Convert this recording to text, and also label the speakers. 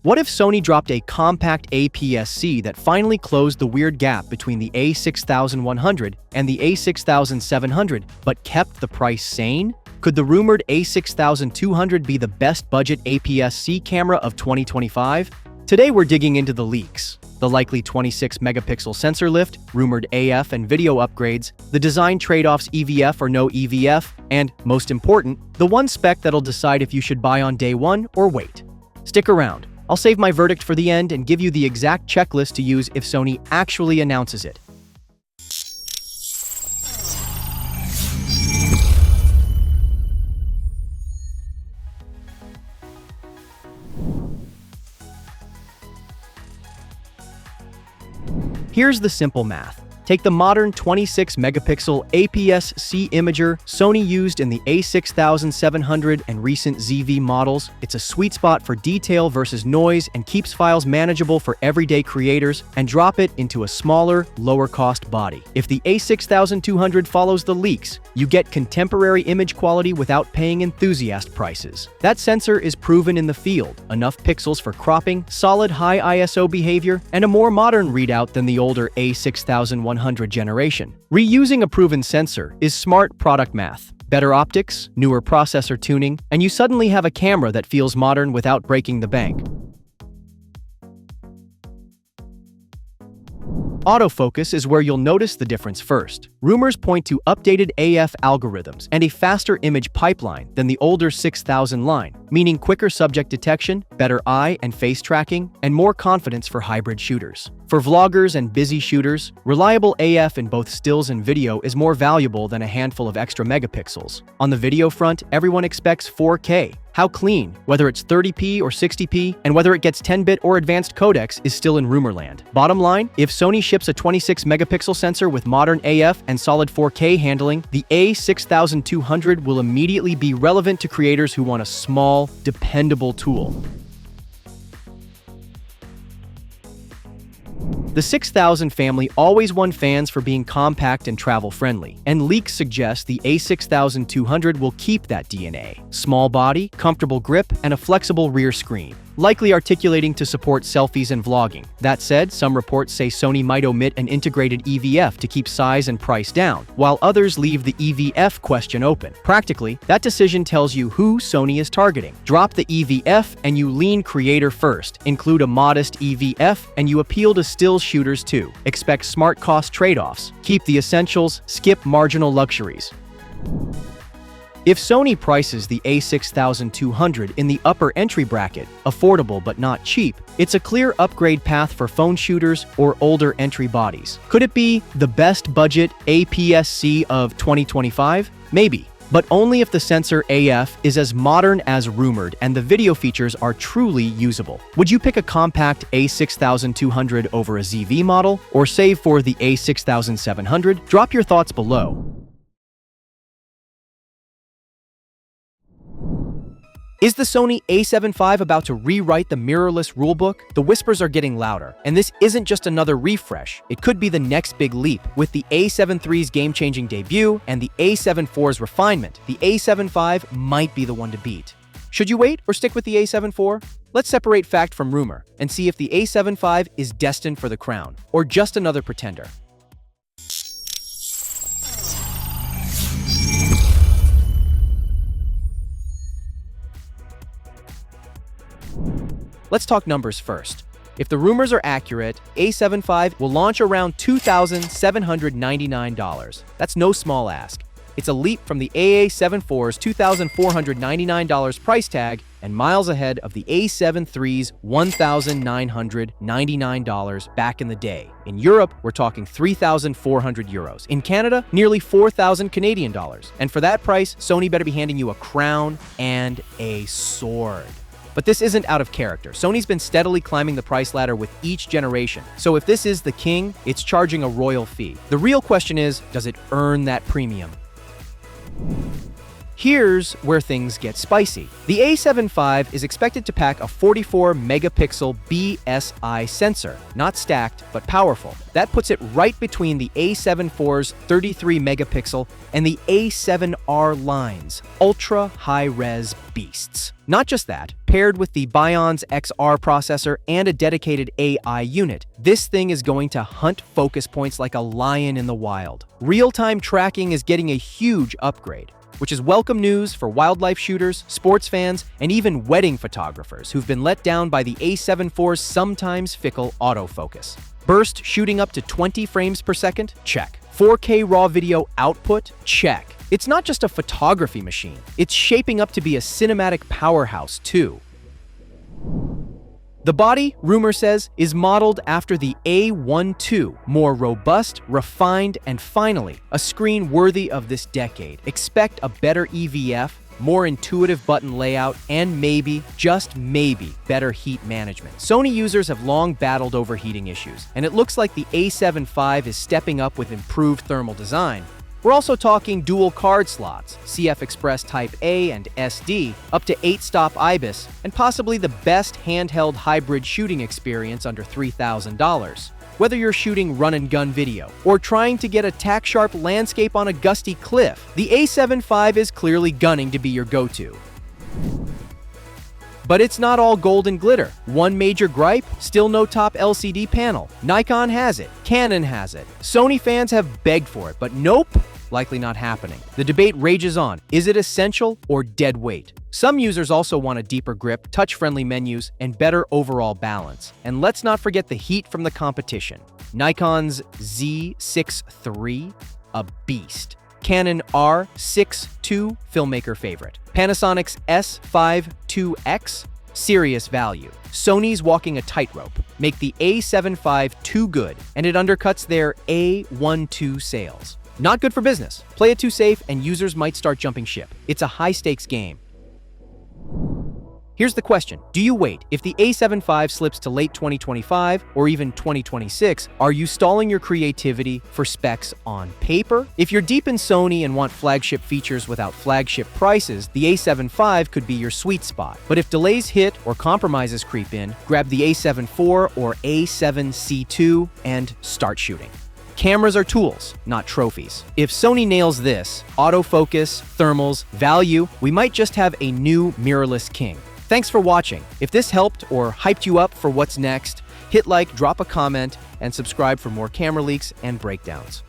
Speaker 1: What if Sony dropped a compact APS-C that finally closed the weird gap between the A6100 and the A6700, but kept the price sane? Could the rumored A6200 be the best budget APS-C camera of 2025? Today we're digging into the leaks, the likely 26-megapixel sensor lift, rumored AF and video upgrades, the design trade-offs EVF or no EVF, and, most important, the one spec that'll decide if you should buy on day one or wait. Stick around. I'll save my verdict for the end and give you the exact checklist to use if Sony actually announces it. Here's the simple math. Take the modern 26-megapixel APS-C imager Sony used in the A6700 and recent ZV models. It's a sweet spot for detail versus noise and keeps files manageable for everyday creators, and drop it into a smaller, lower-cost body. If the A6200 follows the leaks, you get contemporary image quality without paying enthusiast prices. That sensor is proven in the field, enough pixels for cropping, solid high ISO behavior, and a more modern readout than the older A6100 generation. Reusing a proven sensor is smart product math. Better optics, newer processor tuning, and you suddenly have a camera that feels modern without breaking the bank. Autofocus is where you'll notice the difference first. Rumors point to updated AF algorithms and a faster image pipeline than the older 6000 line, meaning quicker subject detection, better eye and face tracking, and more confidence for hybrid shooters. For vloggers and busy shooters, reliable AF in both stills and video is more valuable than a handful of extra megapixels. On the video front, everyone expects 4K. How clean, whether it's 30p or 60p, and whether it gets 10-bit or advanced codecs is still in rumorland. Bottom line, if Sony ships a 26-megapixel sensor with modern AF and solid 4K handling, the A6200 will immediately be relevant to creators who want a small, dependable tool. The 6000 family always won fans for being compact and travel-friendly, and leaks suggest the A6200 will keep that DNA. Small body, comfortable grip, and a flexible rear screen, likely articulating to support selfies and vlogging. That said, some reports say Sony might omit an integrated EVF to keep size and price down, while others leave the EVF question open. Practically, that decision tells you who Sony is targeting. Drop the EVF and you lean creator first. Include a modest EVF and you appeal to still shooters too. Expect smart cost trade-offs. Keep the essentials, skip marginal luxuries. If Sony prices the A6200 in the upper entry bracket, affordable but not cheap, it's a clear upgrade path for phone shooters or older entry bodies. Could it be the best budget APS-C of 2025? Maybe, but only if the sensor AF is as modern as rumored and the video features are truly usable. Would you pick a compact A6200 over a ZV model, or save for the A6700? Drop your thoughts below. Is the Sony A7 IV about to rewrite the mirrorless rulebook? The whispers are getting louder, and this isn't just another refresh. It could be the next big leap. With the A7 III's game-changing debut and the A7 IV's refinement, the A7 V might be the one to beat. Should you wait or stick with the A7 IV? Let's separate fact from rumor and see if the A7 V is destined for the crown, or just another pretender. Let's talk numbers first. If the rumors are accurate, A7 V will launch around $2,799. That's no small ask. It's a leap from the AA7 IV's $2,499 price tag and miles ahead of the A7 III's $1,999 back in the day. In Europe, we're talking €3,400. In Canada, nearly 4,000 Canadian dollars. And for that price, Sony better be handing you a crown and a sword. But this isn't out of character. Sony's been steadily climbing the price ladder with each generation. So if this is the king, it's charging a royal fee. The real question is, does it earn that premium? Here's where things get spicy. The A7 IV is expected to pack a 44-megapixel BSI sensor, not stacked, but powerful. That puts it right between the A7 IV's 33-megapixel and the A7R line's ultra-high-res beasts. Not just that, paired with the Bion's XR processor and a dedicated AI unit, this thing is going to hunt focus points like a lion in the wild. Real-time tracking is getting a huge upgrade, which is welcome news for wildlife shooters, sports fans, and even wedding photographers who've been let down by the A7 IV's sometimes fickle autofocus. Burst shooting up to 20 frames per second? Check. 4K raw video output? Check. It's not just a photography machine, it's shaping up to be a cinematic powerhouse too. The body, rumor says, is modeled after the A12, more robust, refined, and finally, a screen worthy of this decade. Expect a better EVF, more intuitive button layout, and maybe, just maybe, better heat management. Sony users have long battled overheating issues, and it looks like the A7 V is stepping up with improved thermal design. We're also talking dual card slots, CF Express Type A and SD, up to 8-stop IBIS, and possibly the best handheld hybrid shooting experience under $3,000. Whether you're shooting run-and-gun video or trying to get a tack-sharp landscape on a gusty cliff, the A7 V is clearly gunning to be your go-to. But it's not all gold and glitter. One major gripe? Still no top LCD panel. Nikon has it. Canon has it. Sony fans have begged for it, but nope, likely not happening. The debate rages on. Is it essential or dead weight? Some users also want a deeper grip, touch-friendly menus, and better overall balance. And let's not forget the heat from the competition. Nikon's Z6 III, a beast. Canon R6 II, filmmaker favorite. Panasonic's S5 IIX, serious value. Sony's walking a tightrope. Make the A7 V too good, and it undercuts their A12 sales. Not good for business. Play it too safe, and users might start jumping ship. It's a high-stakes game. Here's the question. Do you wait? If the A7 V slips to late 2025 or even 2026, are you stalling your creativity for specs on paper? If you're deep in Sony and want flagship features without flagship prices, the A7 V could be your sweet spot. But if delays hit or compromises creep in, grab the A7 IV or A7C2 and start shooting. Cameras are tools, not trophies. If Sony nails this, autofocus, thermals, value, we might just have a new mirrorless king. Thanks for watching. If this helped or hyped you up for what's next, hit like, drop a comment, and subscribe for more camera leaks and breakdowns.